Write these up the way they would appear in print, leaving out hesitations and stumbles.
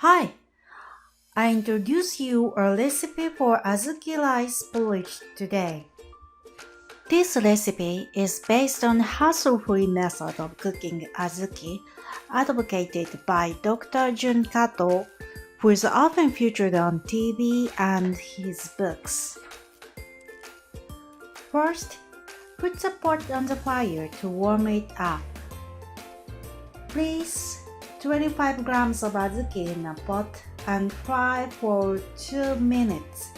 Hi, I introduce you a recipe for azuki rice porridge today. This recipe is based on hassle-free method of cooking azuki advocated by Dr. Jun Kato, who is often featured on TV and his books. First, put the pot on the fire to warm it up. Place 25 grams of azuki in a pot and fry for 2 minutes.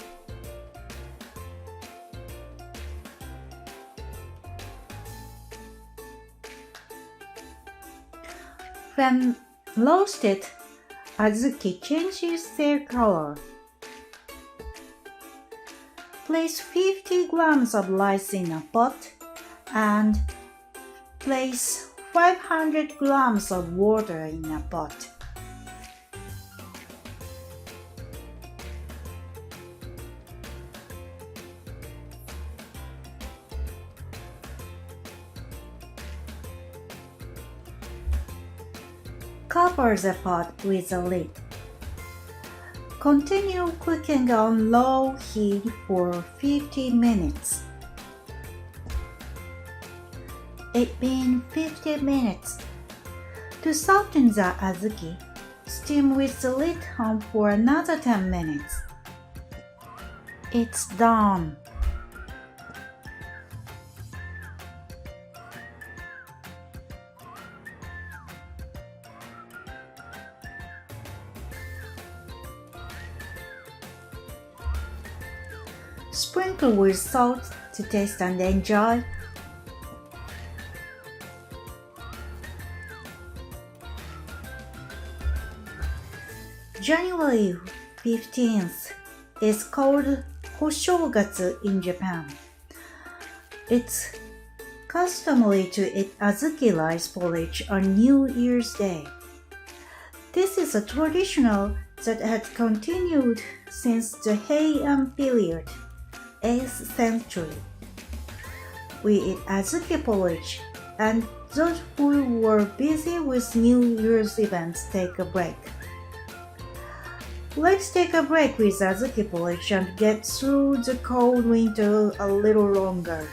When roasted, azuki changes their color. Place 50 grams of rice in a pot and place 500 grams of water in a pot. Cover the pot with a lid. Continue cooking on low heat for 50 minutes. It's been 50 minutes. To soften the azuki, steam with the lid on for another 10 minutes. It's done. Sprinkle with salt to taste and enjoy. January 15th is called Hoshogatsu in Japan. It's customary to eat azuki rice porridge on New Year's Day. This is a tradition that has continued since the Heian period, 8th century. We eat azuki porridge, and those who were busy with New Year's events take a break. Let's take a break with azuki porridge and get through the cold winter a little longer.